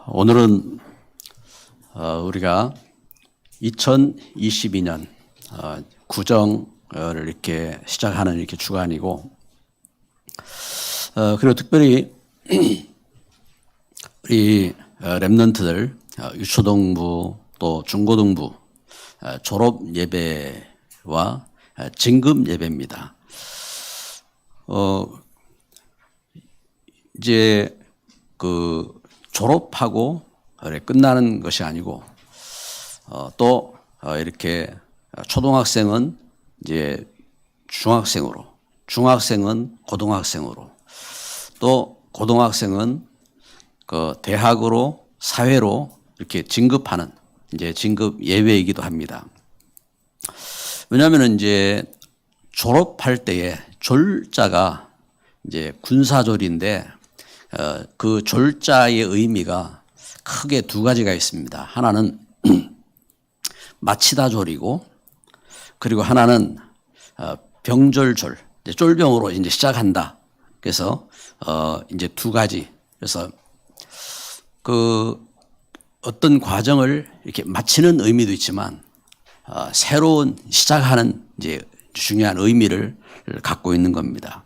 오늘은 우리가 2022년 구정을 이렇게 시작하는 이렇게 주간이고, 그리고 특별히 우리 랩런트들 유초등부 또 중고등부 졸업 예배와 진급 예배입니다. 이제 그 졸업하고 끝나는 것이 아니고 또 이렇게 초등학생은 이제 중학생으로, 중학생은 고등학생으로, 또 고등학생은 그 대학으로 사회로 이렇게 진급하는 이제 진급 예외이기도 합니다. 왜냐하면 이제 졸업할 때에 졸자가 이제 군사졸인데 그 졸자의 의미가 크게 두 가지가 있습니다. 하나는 마치다 졸이고, 그리고 하나는 병졸졸, 쫄병으로 이제 시작한다. 그래서 이제 두 가지. 그래서 그 어떤 과정을 이렇게 마치는 의미도 있지만 새로운 시작하는 이제 중요한 의미를 갖고 있는 겁니다.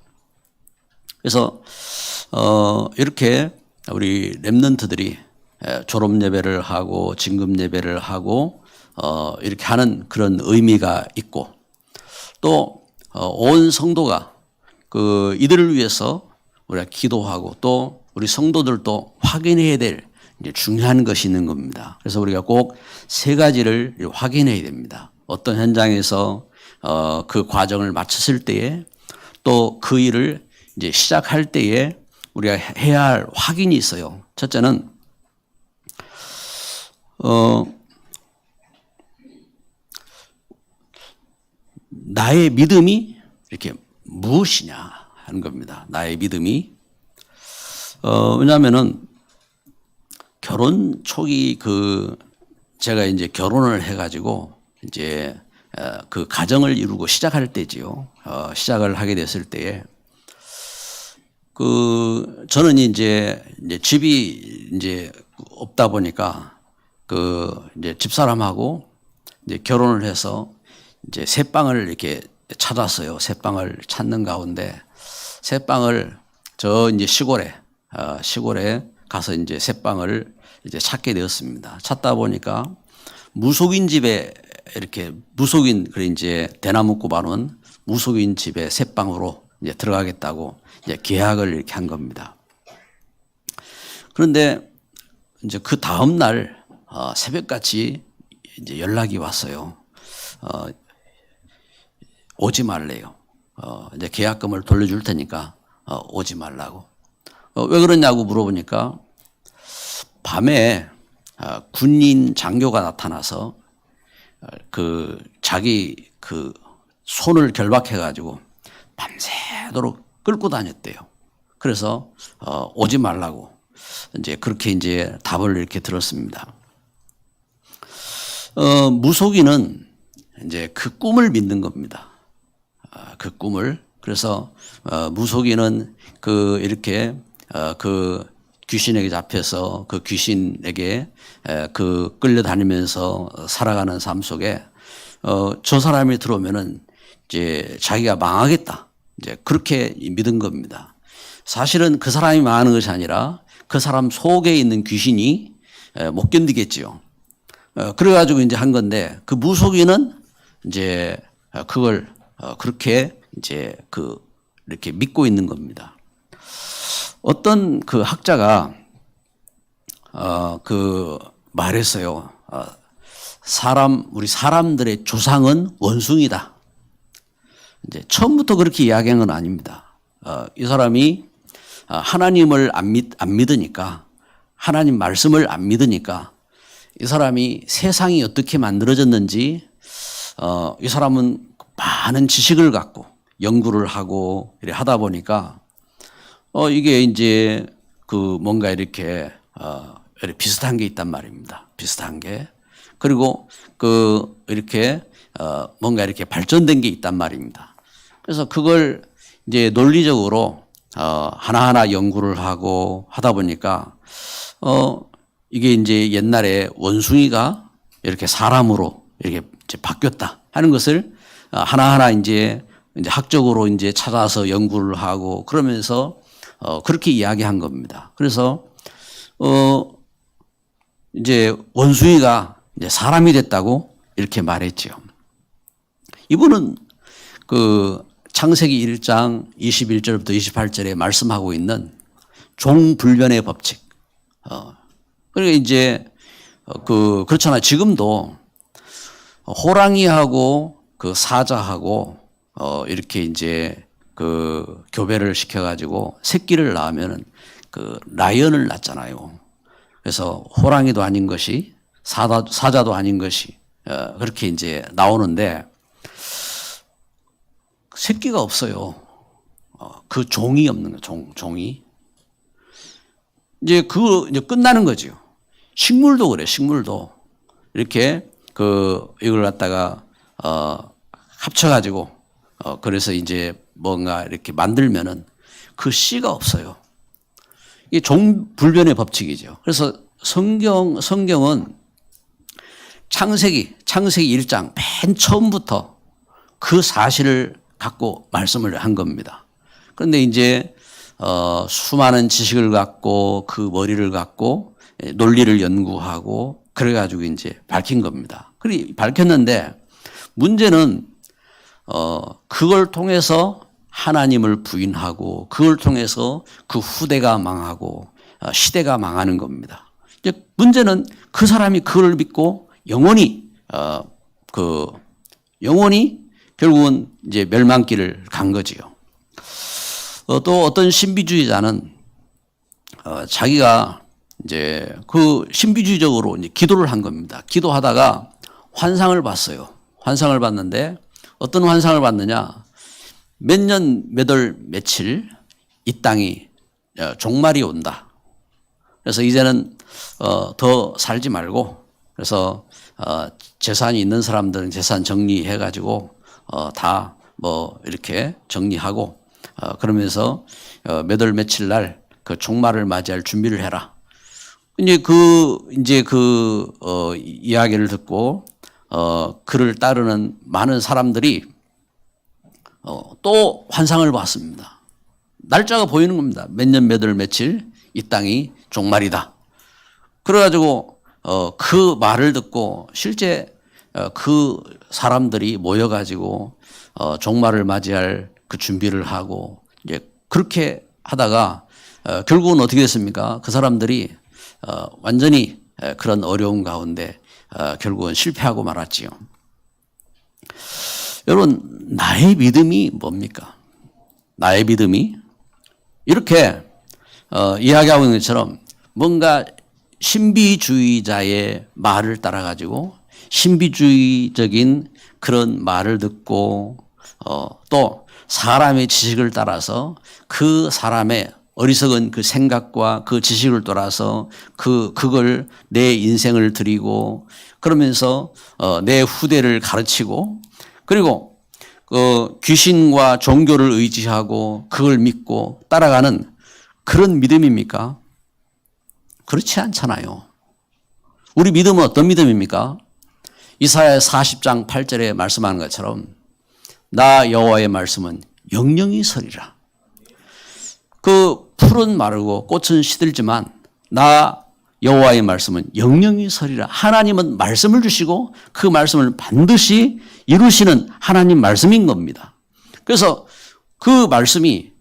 그래서 이렇게 우리 랩런트들이 졸업 예배를 하고 진급 예배를 하고 이렇게 하는 그런 의미가 있고, 또 온 성도가 그 이들을 위해서 우리가 기도하고 또 우리 성도들도 확인해야 될 이제 중요한 것이 있는 겁니다. 그래서 우리가 꼭 세 가지를 확인해야 됩니다. 어떤 현장에서 그 과정을 마쳤을 때에, 또 그 일을 이제 시작할 때에 우리가 해야 할 확인이 있어요. 첫째는 나의 믿음이 이렇게 무엇이냐 하는 겁니다. 나의 믿음이 왜냐하면은 결혼 초기 제가 이제 결혼을 해가지고 이제 그 가정을 이루고 시작할 때지요. 시작을 하게 됐을 때에 저는 이제 집이 이제 없다 보니까 이제 집사람하고 이제 결혼을 해서 이제 새방을 이렇게 찾았어요. 새방을 찾는 가운데 새방을 이제 시골에 가서 이제 새방을 이제 찾게 되었습니다. 찾다 보니까 무속인 집에 이렇게 그래 이제 대나무 꼽아놓은 무속인 집에 새방으로 이제 들어가겠다고 이제 계약을 이렇게 한 겁니다. 그런데 이제 그 다음 날 새벽같이 이제 연락이 왔어요. 오지 말래요. 이제 계약금을 돌려줄 테니까 오지 말라고. 왜 그러냐고 물어보니까 밤에 군인 장교가 나타나서 자기 손을 결박해가지고 밤새도록 끌고 다녔대요. 그래서 오지 말라고 이제 그렇게 이제 답을 이렇게 들었습니다. 무속인은 이제 그 꿈을 믿는 겁니다. 그 꿈을. 그래서 무속인은 이렇게 귀신에게 잡혀서 그 귀신에게 끌려다니면서 살아가는 삶 속에 저 사람이 들어오면은 이제 자기가 망하겠다. 이제 그렇게 믿은 겁니다. 사실은 그 사람이 망하는 것이 아니라 그 사람 속에 있는 귀신이 못 견디겠지요. 그래가지고 이제 한 건데, 그 무속인은 이제 그걸 그렇게 이제 이렇게 믿고 있는 겁니다. 어떤 학자가 말했어요. 우리 사람들의 조상은 원숭이다. 이제 처음부터 그렇게 이야기한 건 아닙니다. 이 사람이 하나님을 안 믿으니까, 하나님 말씀을 안 믿으니까, 이 사람이 세상이 어떻게 만들어졌는지 이 사람은 많은 지식을 갖고 연구를 하고 이렇게 하다 보니까 이게 이제 뭔가 이렇게 비슷한 게 있단 말입니다. 비슷한 게. 그리고 이렇게 뭔가 이렇게 발전된 게 있단 말입니다. 그래서 그걸 이제 논리적으로 하나하나 연구를 하고 하다 보니까 이게 이제 옛날에 원숭이가 이렇게 사람으로 이렇게 이제 바뀌었다 하는 것을 하나하나 이제 학적으로 이제 찾아서 연구를 하고 그러면서 그렇게 이야기한 겁니다. 그래서 이제 원숭이가 이제 사람이 됐다고 이렇게 말했죠. 이분은 그 창세기 1장 21절부터 28절에 말씀하고 있는 종불변의 법칙. 그러니까 이제 그렇잖아요. 지금도 호랑이하고 그 사자하고 이렇게 이제 그 교배를 시켜가지고 새끼를 낳으면은 그 라이언을 낳잖아요. 그래서 호랑이도 아닌 것이 사자도 아닌 것이 그렇게 이제 나오는데 새끼가 없어요. 그 종이 없는 거, 종이. 이제 이제 끝나는 거죠. 식물도 그래, 식물도. 이렇게 이걸 갖다가, 합쳐가지고, 그래서 이제 뭔가 이렇게 만들면은 그 씨가 없어요. 이게 종불변의 법칙이죠. 그래서 성경은 창세기 1장 맨 처음부터 그 사실을 갖고 말씀을 한 겁니다. 그런데 이제 수많은 지식을 갖고 그 머리를 갖고 논리를 연구하고 그래가지고 이제 밝힌 겁니다. 그리고 밝혔는데 문제는 그걸 통해서 하나님을 부인하고 그걸 통해서 그 후대가 망하고 시대가 망하는 겁니다. 이제 문제는 그 사람이 그걸 믿고 영원히 결국은 이제 멸망길을 간 거지요. 또 어떤 신비주의자는 자기가 이제 그 신비주의적으로 이제 기도를 한 겁니다. 기도하다가 환상을 봤어요. 환상을 봤는데 어떤 환상을 봤느냐? 몇 년, 몇 월, 며칠 이 땅이 종말이 온다. 그래서 이제는 더 살지 말고 그래서 재산이 있는 사람들은 재산 정리해가지고 다 뭐 이렇게 정리하고 그러면서 몇 월 며칠 날 그 종말을 맞이할 준비를 해라. 이제 이야기를 듣고 그를 따르는 많은 사람들이 또 환상을 봤습니다. 날짜가 보이는 겁니다. 몇 년, 몇 월, 며칠 이 땅이 종말이다. 그래가지고 그 말을 듣고 실제 그 사람들이 모여가지고 종말을 맞이할 그 준비를 하고 이제 그렇게 하다가 결국은 어떻게 됐습니까? 그 사람들이 완전히 그런 어려움 가운데 결국은 실패하고 말았지요. 여러분, 나의 믿음이 뭡니까? 나의 믿음이 이렇게 이야기하고 있는 것처럼 뭔가 신비주의자의 말을 따라가지고 신비주의적인 그런 말을 듣고 또 사람의 지식을 따라서 그 사람의 어리석은 그 생각과 그 지식을 따라서 그걸 내 인생을 드리고 그러면서 내 후대를 가르치고 그리고 귀신과 종교를 의지하고 그걸 믿고 따라가는 그런 믿음입니까? 그렇지 않잖아요. 우리 믿음은 어떤 믿음입니까? 이사야 40장 8절에 말씀하는 것처럼 나 여호와의 말씀은 영영이 서리라. 그 풀은 마르고 꽃은 시들지만 나 여호와의 말씀은 영영이 서리라. 하나님은 말씀을 주시고 그 말씀을 반드시 이루시는 하나님 말씀인 겁니다. 그래서 그 말씀이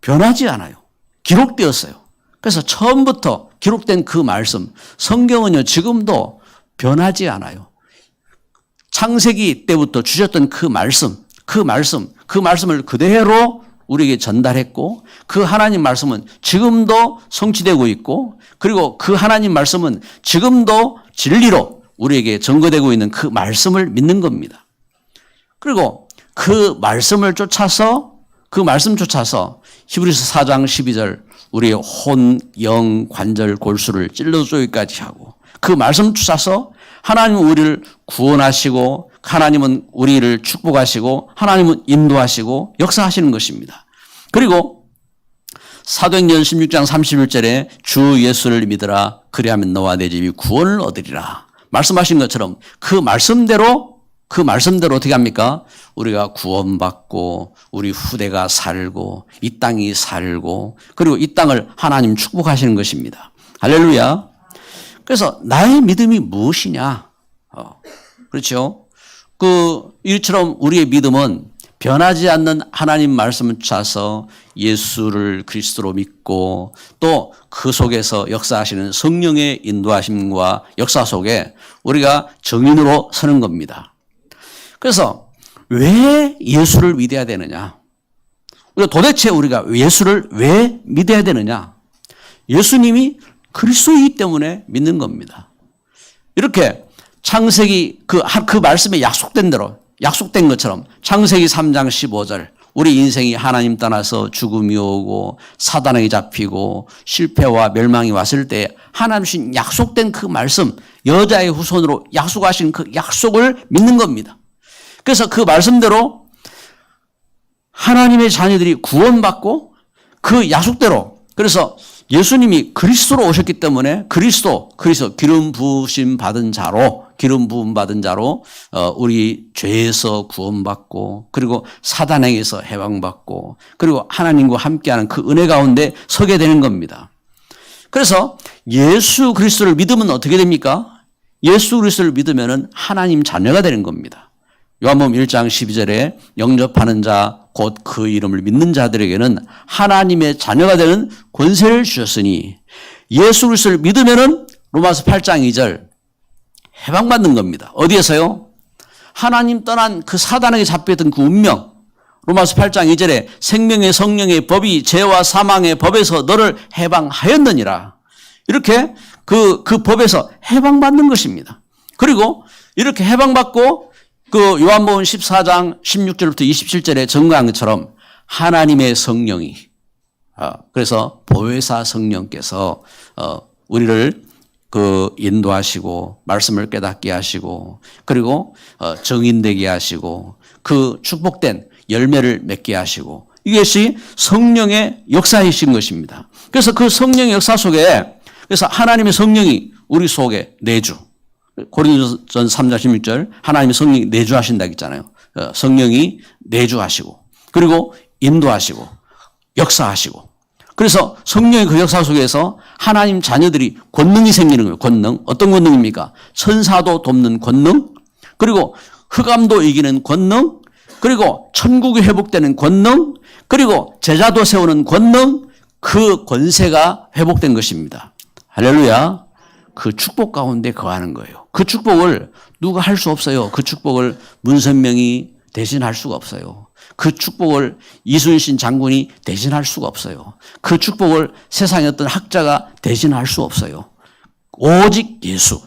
변하지 않아요. 기록되었어요. 그래서 처음부터 기록된 그 말씀, 성경은요 지금도 변하지 않아요. 창세기 때부터 주셨던 그 말씀을 그대로 우리에게 전달했고 그 하나님 말씀은 지금도 성취되고 있고 그리고 그 하나님 말씀은 지금도 진리로 우리에게 증거되고 있는 그 말씀을 믿는 겁니다. 그리고 그 말씀 쫓아서 히브리서 4장 12절 우리의 혼, 영, 관절, 골수를 찔러 쪼기까지 하고 그 말씀 쫓아서 하나님은 우리를 구원하시고 하나님은 우리를 축복하시고 하나님은 인도하시고 역사하시는 것입니다. 그리고 사도행전 16장 31절에 주 예수를 믿으라 그리하면 너와 내 집이 구원을 얻으리라 말씀하신 것처럼 그 말씀대로 어떻게 합니까? 우리가 구원받고 우리 후대가 살고 이 땅이 살고 그리고 이 땅을 하나님 축복하시는 것입니다. 할렐루야. 그래서 나의 믿음이 무엇이냐? 그렇죠? 이처럼 우리의 믿음은 변하지 않는 하나님 말씀을 찾아서 예수를 그리스도로 믿고 또 그 속에서 역사하시는 성령의 인도하심과 역사 속에 우리가 정인으로 서는 겁니다. 그래서 왜 예수를 믿어야 되느냐? 도대체 우리가 예수를 왜 믿어야 되느냐? 예수님이 그리스도이기 때문에 믿는 겁니다. 이렇게 창세기 그 말씀에 약속된 것처럼 창세기 3장 15절 우리 인생이 하나님 떠나서 죽음이 오고 사단에게 잡히고 실패와 멸망이 왔을 때 하나님 주신 약속된 그 말씀 여자의 후손으로 약속하신 그 약속을 믿는 겁니다. 그래서 그 말씀대로 하나님의 자녀들이 구원받고 그 약속대로 그래서 예수님이 그리스도로 오셨기 때문에 그리스도 기름 부음 받은 자로 우리 죄에서 구원받고 그리고 사단에게서 해방받고 그리고 하나님과 함께하는 그 은혜 가운데 서게 되는 겁니다. 그래서 예수 그리스도를 믿으면 어떻게 됩니까? 예수 그리스도를 믿으면 하나님 자녀가 되는 겁니다. 요한복음 1장 12절에 영접하는 자 곧 그 이름을 믿는 자들에게는 하나님의 자녀가 되는 권세를 주셨으니 예수 그리스도를 믿으면은 로마서 8장 2절 해방받는 겁니다. 어디에서요? 하나님 떠난 그 사단에게 잡혀있던 그 운명 로마서 8장 2절에 생명의 성령의 법이 죄와 사망의 법에서 너를 해방하였느니라. 이렇게 그 법에서 해방받는 것입니다. 그리고 이렇게 해방받고 그 요한복음 14장 16절부터 27절에 증거한 것처럼 하나님의 성령이 그래서 보혜사 성령께서 우리를 인도하시고 말씀을 깨닫게 하시고 그리고 정인되게 하시고 그 축복된 열매를 맺게 하시고 이것이 성령의 역사이신 것입니다. 그래서 그 성령의 역사 속에 그래서 하나님의 성령이 우리 속에 내주 고린도전 3장 16절 하나님의 성령이 내주하신다 했잖아요. 성령이 내주하시고 그리고 인도하시고 역사하시고 그래서 성령의 그 역사 속에서 하나님 자녀들이 권능이 생기는 거예요. 권능. 어떤 권능입니까? 천사도 돕는 권능 그리고 흑암도 이기는 권능 그리고 천국이 회복되는 권능 그리고 제자도 세우는 권능 그 권세가 회복된 것입니다. 할렐루야. 그 축복 가운데 거하는 거예요. 그 축복을 누가 할 수 없어요. 그 축복을 문선명이 대신할 수가 없어요. 그 축복을 이순신 장군이 대신할 수가 없어요. 그 축복을 세상의 어떤 학자가 대신할 수 없어요. 오직 예수.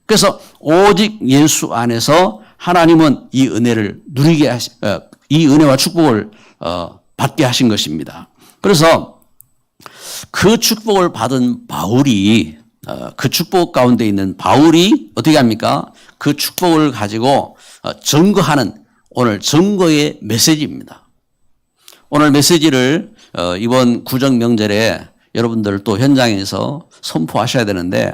그래서 오직 예수 안에서 하나님은 이 은혜를 이 은혜와 축복을 받게 하신 것입니다. 그래서 그 축복을 받은 바울이 그 축복 가운데 있는 바울이 어떻게 합니까? 그 축복을 가지고 증거하는 오늘 증거의 메시지입니다. 오늘 메시지를 이번 구정 명절에 여러분들 또 현장에서 선포하셔야 되는데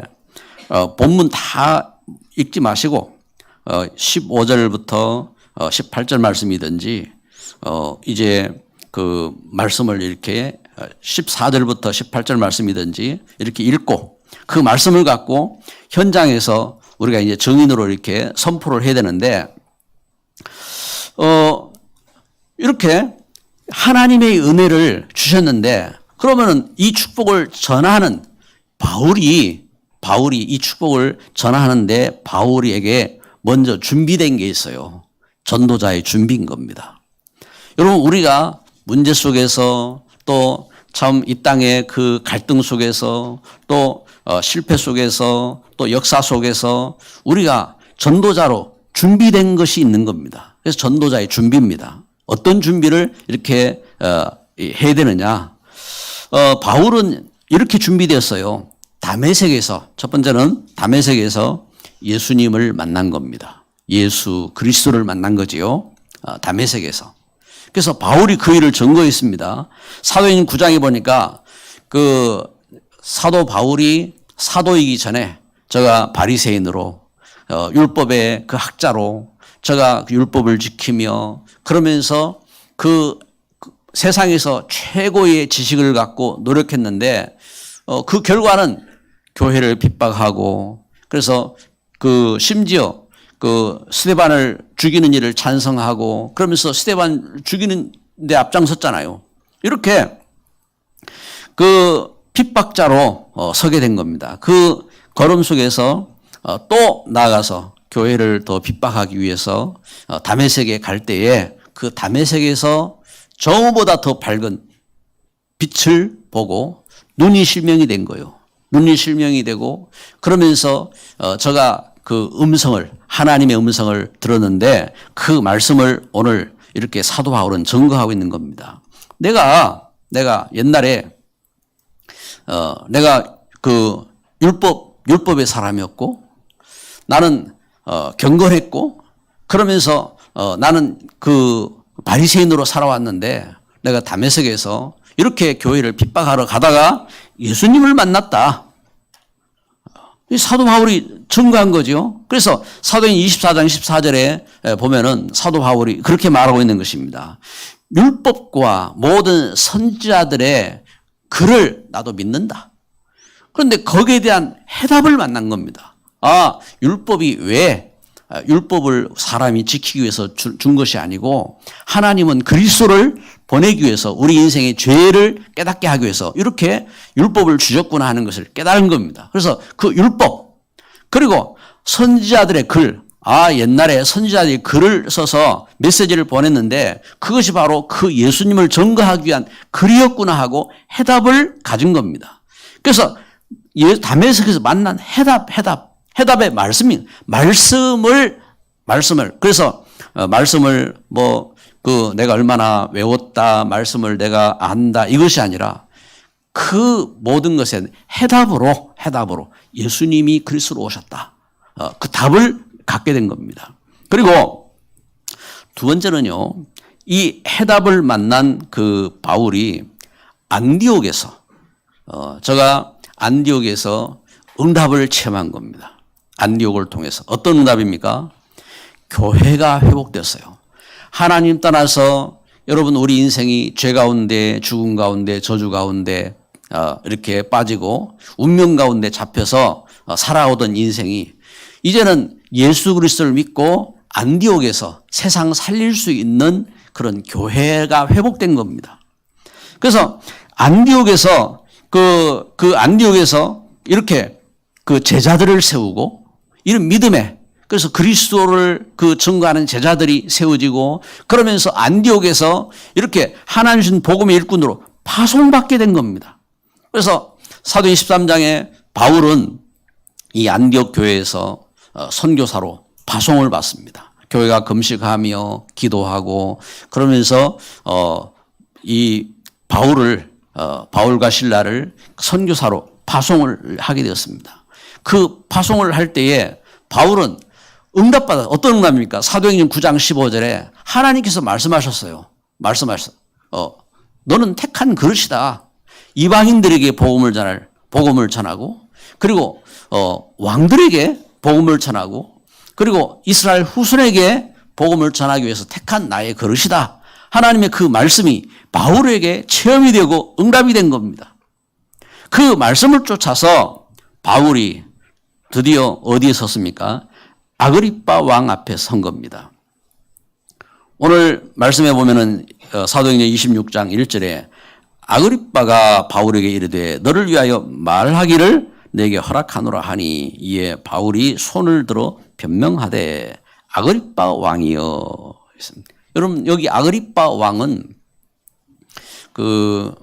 본문 다 읽지 마시고 15절부터 18절 말씀이든지 이제 그 말씀을 이렇게 14절부터 18절 말씀이든지 이렇게 읽고 그 말씀을 갖고 현장에서 우리가 이제 증인으로 이렇게 선포를 해야 되는데 이렇게 하나님의 은혜를 주셨는데 그러면은 이 축복을 전하는 바울이 이 축복을 전하는데 바울에게 먼저 준비된 게 있어요. 전도자의 준비인 겁니다. 여러분 우리가 문제 속에서 또 참 이 땅의 그 갈등 속에서 또 실패 속에서 또 역사 속에서 우리가 전도자로 준비된 것이 있는 겁니다. 그래서 전도자의 준비입니다. 어떤 준비를 이렇게 해야 되느냐? 바울은 이렇게 준비되었어요. 다메섹에서 첫 번째는 다메섹에서 예수님을 만난 겁니다. 예수 그리스도를 만난 거지요. 다메섹에서. 그래서 바울이 그 일을 증거했습니다. 사도행전 9장에 보니까 그 사도 바울이 사도이기 전에 제가 바리새인으로 율법의 그 학자로 제가 그 율법을 지키며 그러면서 그 세상에서 최고의 지식을 갖고 노력했는데 그 결과는 교회를 핍박하고 그래서 그 심지어 그 스데반을 죽이는 일을 찬성하고 그러면서 스데반 죽이는 데 앞장섰잖아요. 이렇게 그 핍박자로 서게 된 겁니다. 그 걸음 속에서 또 나아가서 교회를 더 핍박하기 위해서 다메섹에 갈 때에 그 다메섹에서 저보다 더 밝은 빛을 보고 눈이 실명이 된 거예요. 눈이 실명이 되고 그러면서 제가 그 음성을 하나님의 음성을 들었는데 그 말씀을 오늘 이렇게 사도 바울은 증거하고 있는 겁니다. 내가 옛날에 내가 그 율법의 사람이었고 나는 경건했고 그러면서 나는 그 바리새인으로 살아왔는데 내가 다메섹에서 이렇게 교회를 핍박하러 가다가 예수님을 만났다. 이 사도 바울이 증거한 거죠. 그래서 사도행 24장 14절에 보면은 사도 바울이 그렇게 말하고 있는 것입니다. 율법과 모든 선지자들의 글을 나도 믿는다. 그런데 거기에 대한 해답을 만난 겁니다. 율법이 왜 율법을 사람이 지키기 위해서 준 것이 아니고 하나님은 그리스도를 보내기 위해서 우리 인생의 죄를 깨닫게 하기 위해서 이렇게 율법을 주셨구나 하는 것을 깨달은 겁니다. 그래서 그 율법 그리고 선지자들의 글 옛날에 선지자들이 글을 써서 메시지를 보냈는데 그것이 바로 그 예수님을 증거하기 위한 글이었구나 하고 해답을 가진 겁니다. 그래서 다메섹에서 만난 해답의 말씀을 그래서 말씀을 내가 얼마나 외웠다 말씀을 내가 안다 이것이 아니라 그 모든 것의 해답으로 예수님이 그리스도로 오셨다. 그 답을 갖게 된 겁니다. 그리고 두 번째는요. 이 해답을 만난 그 바울이 안디옥에서 제가 안디옥에서 응답을 체험한 겁니다. 안디옥을 통해서. 어떤 응답입니까? 교회가 회복됐어요. 하나님 떠나서 여러분 우리 인생이 죄 가운데 죽음 가운데 저주 가운데 이렇게 빠지고 운명 가운데 잡혀서 살아오던 인생이 이제는 예수 그리스도를 믿고 안디옥에서 세상 살릴 수 있는 그런 교회가 회복된 겁니다. 그래서 안디옥에서 그 안디옥에서 이렇게 그 제자들을 세우고 이런 믿음에 그래서 그리스도를 그 증거하는 제자들이 세워지고 그러면서 안디옥에서 이렇게 하나님 주신 복음의 일꾼으로 파송받게 된 겁니다. 그래서 사도 23장에 바울은 이 안디옥 교회에서 선교사로 파송을 받습니다. 교회가 금식하며 기도하고 그러면서 이 바울과 실라를 선교사로 파송을 하게 되었습니다. 그 파송을 할 때에 바울은 응답받아 어떤 응답입니까? 사도행전 9장 15절에 하나님께서 말씀하셨어요. 너는 택한 그릇이다. 이방인들에게 복음을 전하고 그리고 왕들에게 복음을 전하고 그리고 이스라엘 후손에게 복음을 전하기 위해서 택한 나의 그릇이다. 하나님의 그 말씀이 바울에게 체험이 되고 응답이 된 겁니다. 그 말씀을 쫓아서 바울이 드디어 어디에 섰습니까? 아그리빠 왕 앞에 선 겁니다. 오늘 말씀해 보면은 사도행전 26장 1절에 아그리빠가 바울에게 이르되 너를 위하여 말하기를 내게 허락하노라 하니 이에 바울이 손을 들어 변명하되 아그리빠 왕이여. 여러분 여기 아그리빠 왕은 그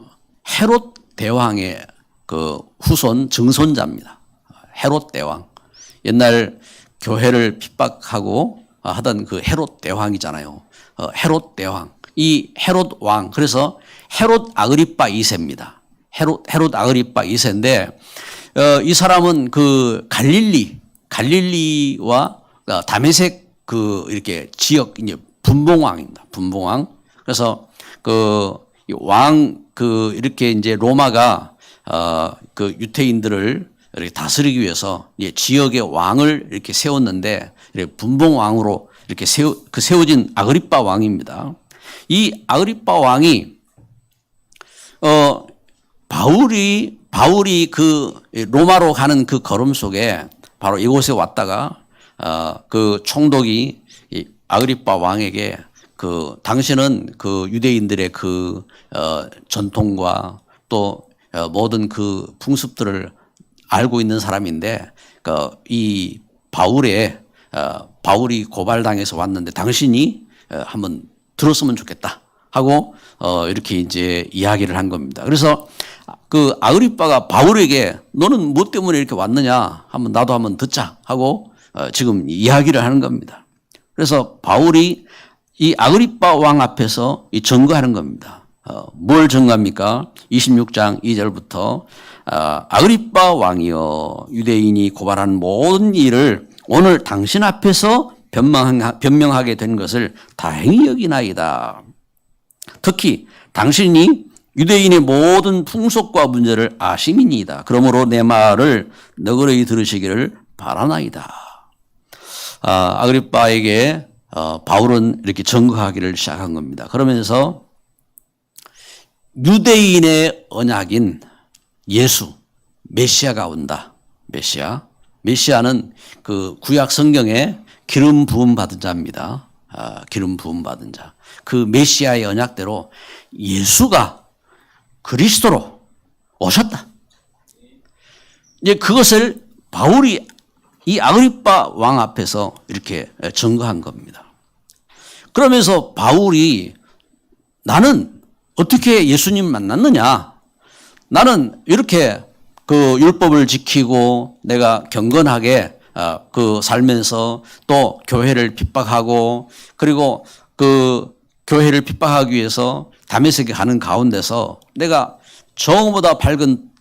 헤롯 대왕의 그 후손 증손자입니다. 헤롯 대왕. 옛날 교회를 핍박하고 하던 그 헤롯 대왕이잖아요. 헤롯 대왕. 이 헤롯 왕. 그래서 헤롯 아그리빠 2세입니다. 헤롯 아그리빠 2세인데 이 사람은 그 갈릴리와 다메섹 그 이렇게 지역 이제 분봉왕입니다. 분봉왕. 그래서 그 왕 그 이렇게 이제 로마가 그 유대인들을 이렇게 다스리기 위해서 지역의 왕을 이렇게 세웠는데 이렇게 분봉왕으로 이렇게 세워진 아그리빠 왕입니다. 이 아그리빠 왕이 바울이 그 로마로 가는 그 걸음 속에 바로 이곳에 왔다가 그 총독이 아그리빠 왕에게 그 당신은 그 유대인들의 그 전통과 또 모든 그 풍습들을 알고 있는 사람인데 이 바울이 고발당해서 왔는데 당신이 한번 들었으면 좋겠다 하고 이렇게 이제 이야기를 한 겁니다. 그래서 그 아그리빠가 바울에게 너는 뭐 때문에 이렇게 왔느냐 나도 한번 듣자 하고 지금 이야기를 하는 겁니다. 그래서 바울이 이 아그리빠 왕 앞에서 증거하는 겁니다. 뭘 증거합니까? 26장 2절부터 아그리빠 왕이여 유대인이 고발한 모든 일을 오늘 당신 앞에서 변명하게 된 것을 다행히 여기나이다. 특히 당신이 유대인의 모든 풍속과 문제를 아심이니이다. 그러므로 내 말을 너그러이 들으시기를 바라나이다. 아그리빠에게 바울은 이렇게 증거하기를 시작한 겁니다. 그러면서 유대인의 언약인 예수, 메시아가 온다. 메시아는 그 구약 성경에 기름 부음 받은 자입니다. 기름 부음 받은 자. 그 메시아의 언약대로 예수가 그리스도로 오셨다. 이제 그것을 바울이 이 아그리빠 왕 앞에서 이렇게 증거한 겁니다. 그러면서 바울이 나는 어떻게 예수님 만났느냐? 나는 이렇게 그 율법을 지키고 내가 경건하게 그 살면서 또 교회를 핍박하고 그리고 그 교회를 핍박하기 위해서 다메섹에 가는 가운데서 내가 정오보다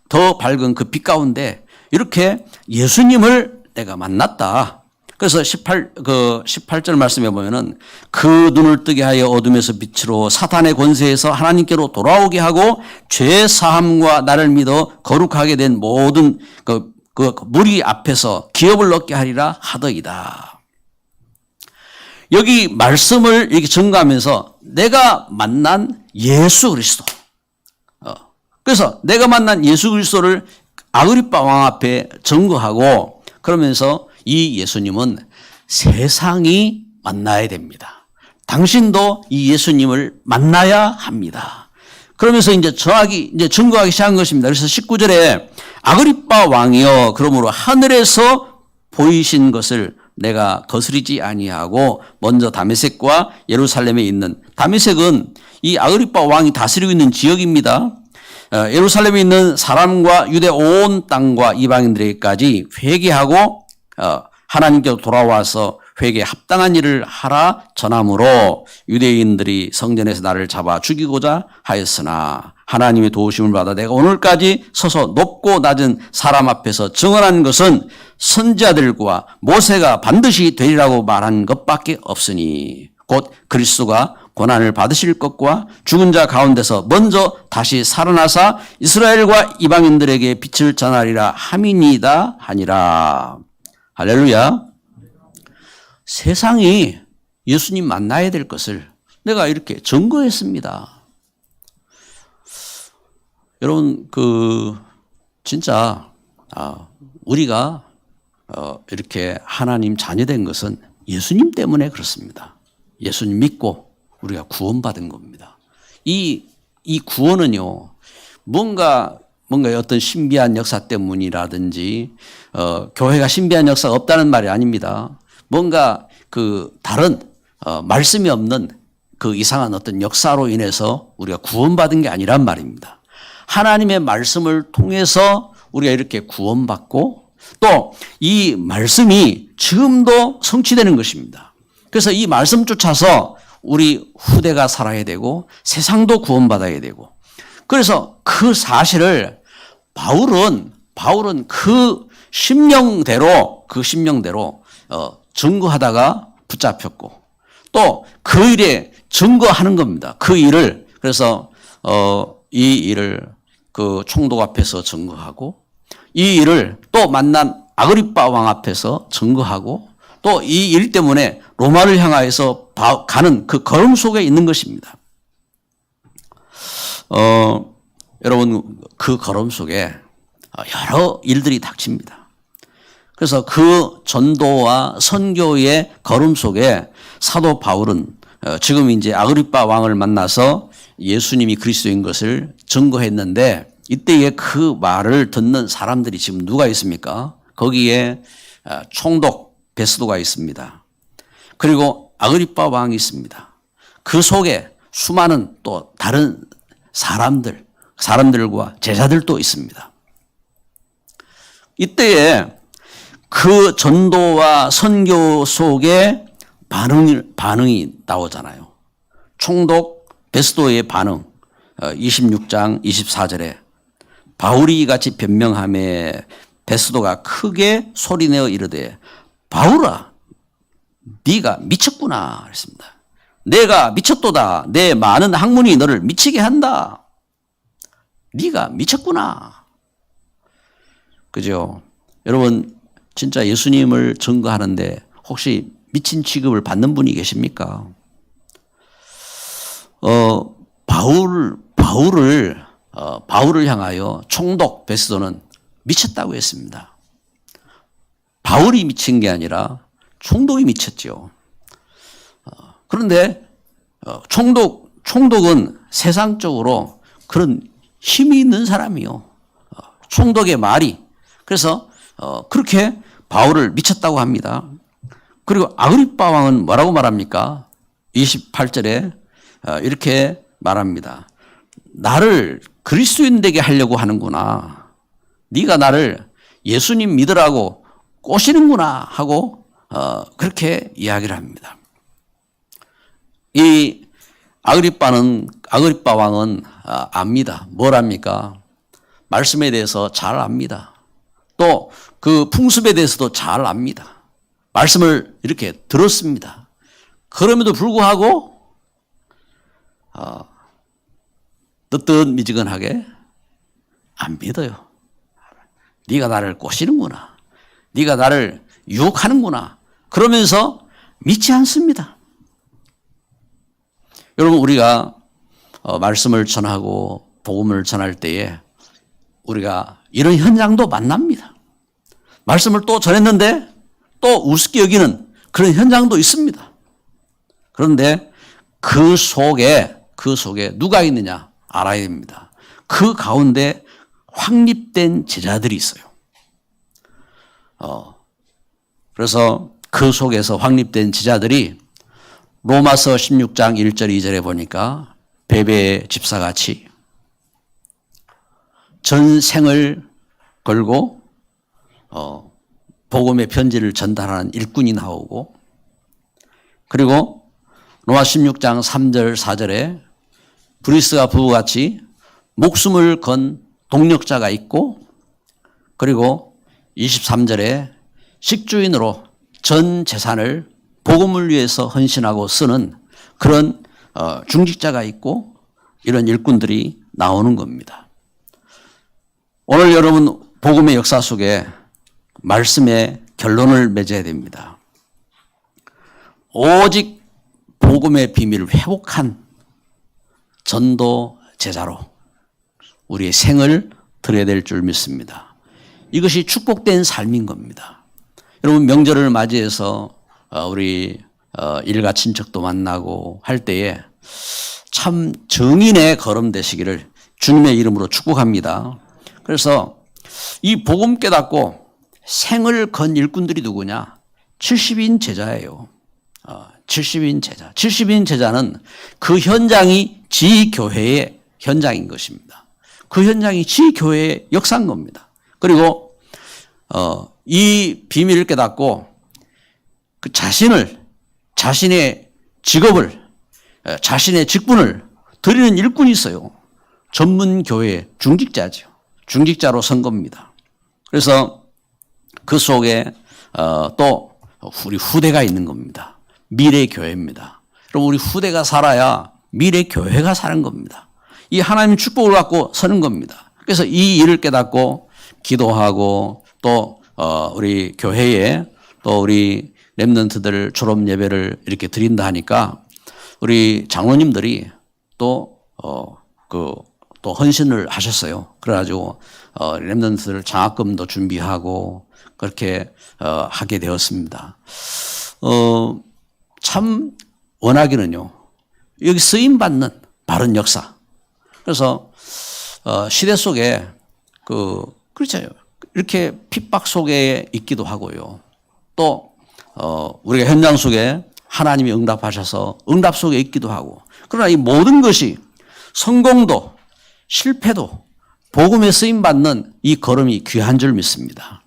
더 밝은 그 빛 가운데 이렇게 예수님을 내가 만났다. 그래서 18절 말씀해 보면은 그 눈을 뜨게 하여 어둠에서 빛으로 사탄의 권세에서 하나님께로 돌아오게 하고 죄 사함과 나를 믿어 거룩하게 된 모든 그 무리 앞에서 기업을 얻게 하리라 하더이다. 여기 말씀을 이렇게 증거하면서 내가 만난 예수 그리스도. 그래서 내가 만난 예수 그리스도를 아그리빠 왕 앞에 증거하고 그러면서 이 예수님은 세상이 만나야 됩니다. 당신도 이 예수님을 만나야 합니다. 그러면서 이제 증거하기 시작한 것입니다. 그래서 19절에 아그리빠 왕이여 그러므로 하늘에서 보이신 것을 내가 거스리지 아니하고 먼저 다메섹과 예루살렘에 있는 다메섹은 이 아그리빠 왕이 다스리고 있는 지역입니다. 예루살렘에 있는 사람과 유대 온 땅과 이방인들에게까지 회개하고 하나님께로 돌아와서 회개에 합당한 일을 하라 전함으로 유대인들이 성전에서 나를 잡아 죽이고자 하였으나 하나님의 도우심을 받아 내가 오늘까지 서서 높고 낮은 사람 앞에서 증언한 것은 선지자들과 모세가 반드시 되리라고 말한 것밖에 없으니 곧 그리스도가 고난을 받으실 것과 죽은 자 가운데서 먼저 다시 살아나사 이스라엘과 이방인들에게 빛을 전하리라 함이니이다 하니라. 할렐루야. 세상이 예수님 만나야 될 것을 내가 이렇게 증거했습니다. 여러분, 진짜, 우리가, 이렇게 하나님 자녀된 것은 예수님 때문에 그렇습니다. 예수님 믿고 우리가 구원받은 겁니다. 이 구원은요, 뭔가 어떤 신비한 역사 때문이라든지, 교회가 신비한 역사가 없다는 말이 아닙니다. 뭔가 다른, 말씀이 없는 그 이상한 어떤 역사로 인해서 우리가 구원받은 게 아니란 말입니다. 하나님의 말씀을 통해서 우리가 이렇게 구원받고 또 이 말씀이 지금도 성취되는 것입니다. 그래서 이 말씀 쫓아서 우리 후대가 살아야 되고 세상도 구원받아야 되고 그래서 그 사실을 바울은 그 심령대로 증거하다가 붙잡혔고 또 그 일에 증거하는 겁니다. 그 일을 그래서 이 일을 그 총독 앞에서 증거하고 이 일을 또 만난 아그리빠 왕 앞에서 증거하고 또 이 일 때문에 로마를 향하여서 가는 그 걸음 속에 있는 것입니다. 여러분 그 걸음 속에 여러 일들이 닥칩니다. 그래서 그 전도와 선교의 걸음 속에 사도 바울은 지금 이제 아그리빠 왕을 만나서 예수님이 그리스도인 것을 증거했는데 이때에 그 말을 듣는 사람들이 지금 누가 있습니까? 거기에 총독 베스도가 있습니다. 그리고 아그리빠 왕이 있습니다. 그 속에 수많은 또 다른 사람들과 제자들도 있습니다. 이때에 그 전도와 선교 속에 반응이 나오잖아요. 총독 베스도의 반응 26장 24절에 바울이 같이 변명하며 베스도가 크게 소리내어 이르되 바울아 네가 미쳤구나 그랬습니다. 내가 미쳤도다. 내 많은 학문이 너를 미치게 한다. 네가 미쳤구나. 그죠? 여러분 진짜 예수님을 증거하는데 혹시 미친 취급을 받는 분이 계십니까? 바울을 향하여 총독 베스도는 미쳤다고 했습니다. 바울이 미친 게 아니라 총독이 미쳤죠. 그런데 총독은 세상적으로 그런 힘이 있는 사람이요. 총독의 말이 그래서 그렇게 바울을 미쳤다고 합니다. 그리고 아그리빠 왕은 뭐라고 말합니까? 28절에 이렇게 말합니다. 나를 그리스도인 되게 하려고 하는구나. 네가 나를 예수님 믿으라고 꼬시는구나 하고 그렇게 이야기를 합니다. 이 아그리빠 왕은 압니다. 뭘 압니까? 말씀에 대해서 잘 압니다. 또 그 풍습에 대해서도 잘 압니다. 말씀을 이렇게 들었습니다. 그럼에도 불구하고 뜨뜻미지근하게 안 믿어요. 네가 나를 꼬시는구나. 네가 나를 유혹하는구나. 그러면서 믿지 않습니다. 여러분 우리가 말씀을 전하고 복음을 전할 때에 우리가 이런 현장도 만납니다. 말씀을 또 전했는데 또 우습게 여기는 그런 현장도 있습니다. 그런데 그 속에 누가 있느냐 알아야 됩니다. 그 가운데 확립된 제자들이 있어요. 그래서 그 속에서 확립된 제자들이 로마서 16장 1절 2절에 보니까 베베의 집사같이 전생을 걸고 복음의 편지를 전달하는 일꾼이 나오고 그리고 로마 16장 3절 4절에 브리스가 부부같이 목숨을 건 동력자가 있고 그리고 23절에 식주인으로 전 재산을 복음을 위해서 헌신하고 쓰는 그런 중직자가 있고 이런 일꾼들이 나오는 겁니다. 오늘 여러분 복음의 역사 속에 말씀의 결론을 맺어야 됩니다. 오직 복음의 비밀을 회복한 전도 제자로 우리의 생을 드려야 될 줄 믿습니다. 이것이 축복된 삶인 겁니다. 여러분 명절을 맞이해서 우리 일가 친척도 만나고 할 때에 참 정인의 걸음 되시기를 주님의 이름으로 축복합니다. 그래서 이 복음 깨닫고 생을 건 일꾼들이 누구냐? 70인 제자예요. 70인 제자. 70인 제자는 그 현장이 지교회의 현장인 것입니다. 그 현장이 지교회의 역사인 겁니다. 그리고 이 비밀을 깨닫고 그 자신의 직업을 자신의 직분을 드리는 일꾼이 있어요. 전문 교회 중직자죠. 중직자로 선 겁니다. 그래서 그 속에 또 우리 후대가 있는 겁니다. 미래 교회입니다. 그럼 우리 후대가 살아야 미래 교회가 사는 겁니다. 이 하나님의 축복을 갖고 서는 겁니다. 그래서 이 일을 깨닫고 기도하고 또 우리 교회에 또 우리 렘넌트들 졸업 예배를 이렇게 드린다 하니까 우리 장로님들이 또 헌신을 하셨어요. 그래가지고 렘넌트들 장학금도 준비하고 그렇게 하게 되었습니다. 참 원하기는요, 여기 쓰임 받는 바른 역사. 그래서 시대 속에 그렇죠. 이렇게 핍박 속에 있기도 하고요. 또 우리가 현장 속에 하나님이 응답하셔서 응답 속에 있기도 하고. 그러나 이 모든 것이 성공도 실패도 복음에 쓰임 받는 이 걸음이 귀한 줄 믿습니다.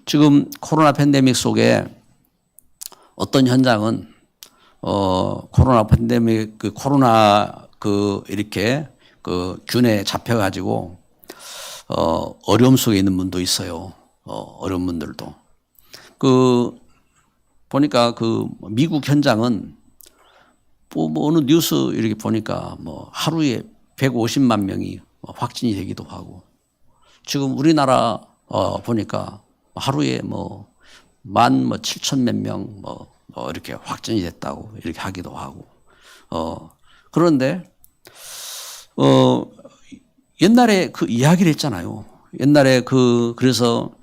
지금 코로나 팬데믹 속에 어떤 현장은 코로나 팬데믹 이렇게 균에 잡혀가지고 어려움 속에 있는 분도 있어요. 어려운 분들도. 보니까 미국 현장은 뭐 어느 뉴스 이렇게 보니까 뭐 하루에 150만 명이 확진이 되기도 하고, 지금 우리나라 보니까 하루에 17,000 몇 명 이렇게 확진이 됐다고 이렇게 하기도 하고. 그런데 옛날에 그 이야기를 했잖아요. 옛날에 그래서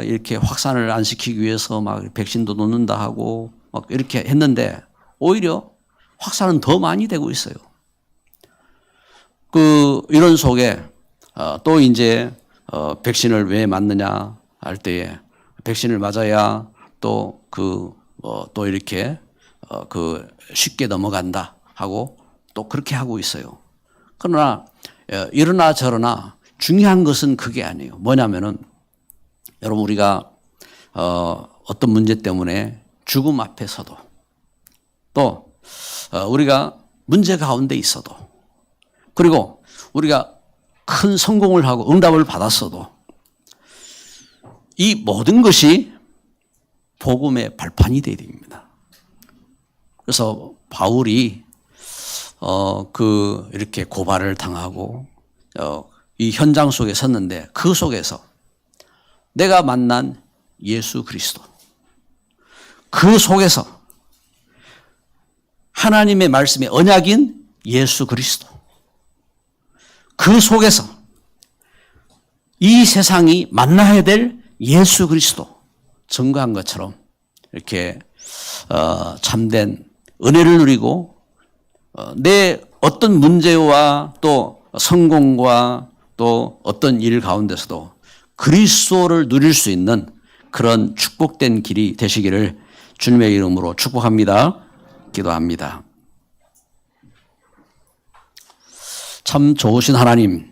이렇게 확산을 안 시키기 위해서 막 백신도 놓는다 하고 막 이렇게 했는데 오히려 확산은 더 많이 되고 있어요. 이런 속에 또 이제 백신을 왜 맞느냐 할 때에 백신을 맞아야 또 이렇게 쉽게 넘어간다 하고 또 그렇게 하고 있어요. 그러나 이러나 저러나 중요한 것은 그게 아니에요. 뭐냐면은 여러분, 우리가 어떤 문제 때문에 죽음 앞에서도 또 우리가 문제 가운데 있어도 그리고 우리가 큰 성공을 하고 응답을 받았어도 이 모든 것이 복음의 발판이 되어야 됩니다. 그래서 바울이 이렇게 고발을 당하고 이 현장 속에 섰는데 그 속에서 내가 만난 예수 그리스도, 그 속에서 하나님의 말씀의 언약인 예수 그리스도, 그 속에서 이 세상이 만나야 될 예수 그리스도 증거한 것처럼 이렇게 참된 은혜를 누리고 내 어떤 문제와 또 성공과 또 어떤 일 가운데서도 그리스도를 누릴 수 있는 그런 축복된 길이 되시기를 주님의 이름으로 축복합니다. 기도합니다. 참 좋으신 하나님,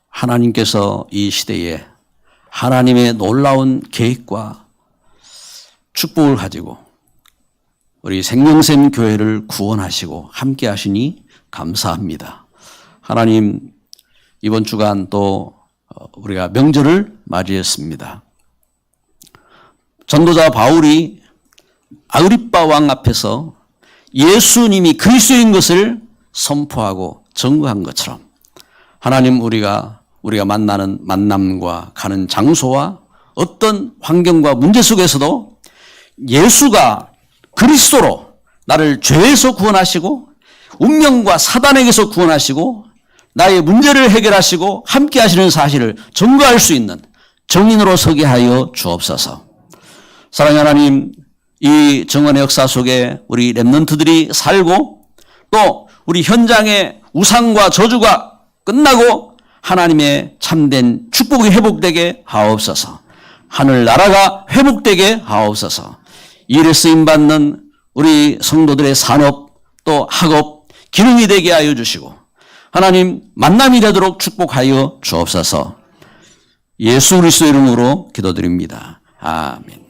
하나님께서 이 시대에 하나님의 놀라운 계획과 축복을 가지고 우리 생명샘 교회를 구원하시고 함께 하시니 감사합니다. 하나님, 이번 주간 또 우리가 명절을 맞이했습니다. 전도자 바울이 아그리빠 왕 앞에서 예수님이 그리스도인 것을 선포하고 증거한 것처럼 하나님, 우리가 만나는 만남과 가는 장소와 어떤 환경과 문제 속에서도 예수가 그리스도로 나를 죄에서 구원하시고 운명과 사단에게서 구원하시고 나의 문제를 해결하시고 함께 하시는 사실을 증거할 수 있는 증인으로 서게 하여 주옵소서. 사랑하는 하나님, 이 정언의 역사 속에 우리 렘넌트들이 살고 또 우리 현장의 우상과 저주가 끝나고 하나님의 참된 축복이 회복되게 하옵소서. 하늘나라가 회복되게 하옵소서. 일에 쓰임받는 우리 성도들의 산업 또 학업 기능이 되게 하여 주시고 하나님 만남이 되도록 축복하여 주옵소서. 예수 그리스도 이름으로 기도드립니다. 아멘.